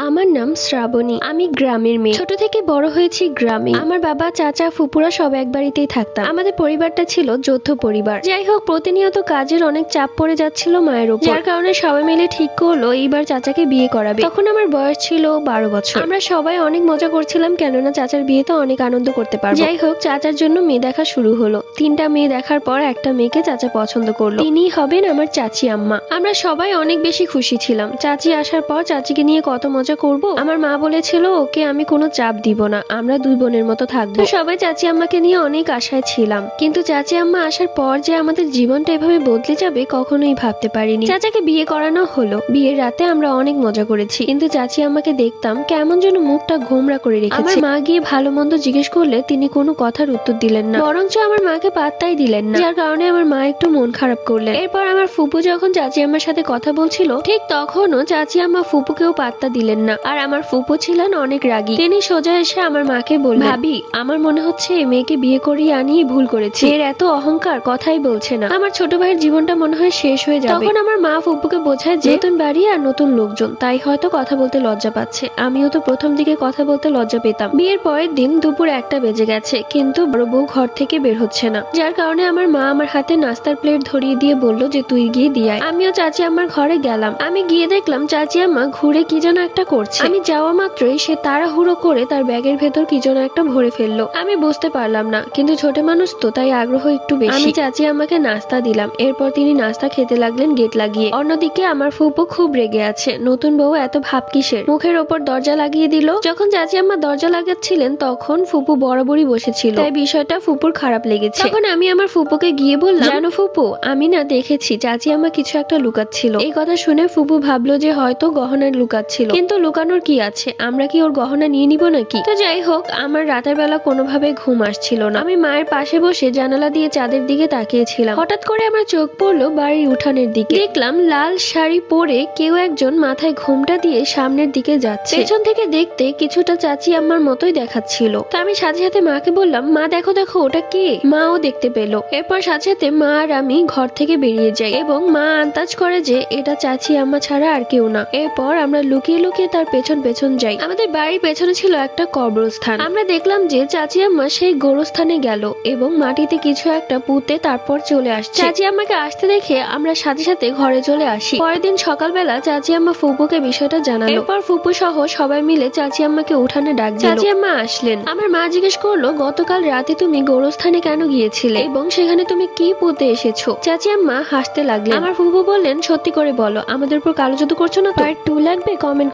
আমার নাম শ্রাবণী। আমি গ্রামের মেয়ে। ছোট থেকে বড় হয়েছি গ্রামে। আমার বাবা, চাচা, ফুপুরা সব এক বাড়িতেই থাকতাম। আমাদের পরিবারটা ছিল যৌথ পরিবার। যাই হোক, প্রতিনিয়ত কাজের অনেক চাপ পড়ে যাচ্ছিল মায়ের উপর, যার কারণে সবাই মিলে ঠিক করলো এইবার চাচাকে বিয়ে করাবে। তখন আমার বয়স ছিল 12 বছর। আমরা সবাই অনেক মজা করছিলাম, কেননা চাচার বিয়েতে অনেক আনন্দ করতে পারবো। যাই হোক, চাচার জন্য মেয়ে দেখা শুরু হলো। 3টা মেয়ে দেখার পর একটা মেয়েকে চাচা পছন্দ করলো। তিনিই হবেন আমার চাচি আম্মা। আমরা সবাই অনেক বেশি খুশি ছিলাম। চাচি আসার পর চাচিকে নিয়ে কত মজা করব। আমার মা বলেছিল ওকে আমি কোনো চাপ দিব না, আমরা দুই বোনের মতো থাকবো। সবাই চাচি আম্মাকে নিয়ে অনেক আশায় ছিলাম, কিন্তু চাচি আম্মা আসার পর যে আমাদের জীবনটা এভাবে বদলে যাবে কখনোই ভাবতে পারিনি। চাচাকে বিয়ে করানো হলো। বিয়ের রাতে আমরা অনেক মজা করেছি, কিন্তু চাচি আম্মাকে দেখতাম কেমন যেন মুখটা ঘোমরা করে রেখেছে। আমার মা গিয়ে ভালো মন্দ জিজ্ঞেস করলে তিনি কোনো কথার উত্তর দিলেন না, বরঞ্চ আমার মাকে পাত্তাই দিলেন না, যার কারণে আমার মা একটু মন খারাপ করলেন। এরপর আমার ফুপু যখন চাচি আম্মার সাথে কথা বলছিল, ঠিক তখনও চাচি আম্মা ফুপুকেও পাত্তা দিলেন না। আর আমার ফুপু ছিলেন অনেক রাগী। তিনি সোজা এসে আমার মাকে বললেন, ভাবি, আমার মনে হচ্ছে এই মেয়েকে বিয়ে করিয়ে আনিয়ে ভুল করেছে। এর এত অহংকার, কথাই বলছে না। আমার ছোট ভাইয়ের জীবনটা মনে হয় শেষ হয়ে যাবে। তখন আমার মা ফুপুকে বোঝায় যে নতুন বাড়ি আর নতুন লোকজন, তাই হয়তো কথা বলতে লজ্জা পাচ্ছে। আমিও তো প্রথম দিকে কথা বলতে লজ্জা পেতাম। বিয়ের পরের দিন দুপুর 1টা বেজে গেছে, কিন্তু বড় বউ ঘর থেকে বের হচ্ছে না, যার কারণে আমার মা আমার হাতে নাস্তার প্লেট ধরিয়ে দিয়ে বলল যে তুই গিয়ে দিয়ে আয়। আমিও চাচি আম্মার ঘরে গেলাম। আমি গিয়ে দেখলাম চাচি আম্মা ঘুরে কি যেন একটা করছে। আমি যাওয়া মাত্রই সে তাড়াহুড়ো করে তার ব্যাগের ভেতর কি যেন একটা ভরে ফেললো। আমি বুঝতে পারলাম না, কিন্তু ছোট মানুষ তো, তাই আগ্রহ একটু বেশি। আমি চাচি আম্মাকে নাস্তা দিলাম। এরপর তিনি নাস্তা খেতে লাগলেন গেট লাগিয়ে। অন্যদিকে আমার ফুপু খুব রেগে আছে। নতুন বউ এত ভাব কিসের? মুখের ওপর দরজা লাগিয়ে দিল। যখন চাচি আম্মা দরজা লাগাচ্ছিলেন তখন ফুপু বরাবরই বসেছিল, তাই বিষয়টা ফুপুর খারাপ লেগেছে। তখন আমি আমার ফুপুকে গিয়ে বললাম, জানো ফুপু, আমি না দেখেছি চাচি আম্মা কিছু একটা লুকাচ্ছিল। এই কথা শুনে ফুপু ভাবলো যে হয়তো গহনা লুকাচ্ছিল, কিন্তু লুকানোর কি আছে, আমরা কি ওর গহনা নিয়ে নিব নাকি? তো যাই হোক, আমার রাতের বেলা কোনোভাবে ঘুম আসছিল না। আমি মায়ের পাশে বসে জানালা দিয়ে চাঁদের দিকে তাকিয়েছিলাম। হঠাৎ করে আমার চোখ পড়লো বাড়ির উঠানের দিকে। দেখলাম লাল শাড়ি পরে কেউ একজন মাথায় ঘোমটা দিয়ে সামনের দিকে যাচ্ছে। পেছন থেকে দেখতে কিছুটা চাচি আম্মার মতোই দেখাচ্ছিল। তো আমি সাথে সাথে মাকে বললাম, মা দেখো দেখো, ওটা কে? মাও দেখতে পেলো। এরপর সাথে সাথে মা আর আমি ঘর থেকে বেরিয়ে যাই এবং মা আন্দাজ করে যে এটা চাচি আম্মা ছাড়া আর কেউ না। এরপর আমরা লুকিয়ে লুকিয়ে তার পেছন পেছন যাই। আমাদের বাড়ির পেছনে ছিল একটা কবরস্থান। আমরা দেখলাম যে চাচি আম্মা সেই গোরস্থানে গেল এবং মাটিতে কিছু একটা পুঁতে তারপর চলে আসছে। চাচি আম্মাকে আসতে দেখে আমরা সাথে সাথে ঘরে চলে আসি। পরের দিন সকালবেলা চাচি আম্মা ফুপুকে বিষয়টা জানালো। এরপর ফুপু সহ সবাই মিলে চাচি আম্মাকে উঠানে ডাক দিল। চাচি আম্মা আসলেন। আমার মা জিজ্ঞেস করলো, গতকাল রাতে তুমি গোরস্থানে কেন গিয়েছিলে এবং সেখানে তুমি কি পুঁতে এসেছো? চাচি আম্মা হাসতে লাগলেন। আমার ফুপু বললেন, সত্যি করে বলো, আমাদের উপর কালো জাদু করছো না তো? পার্ট 2 লাগবে? কমেন্ট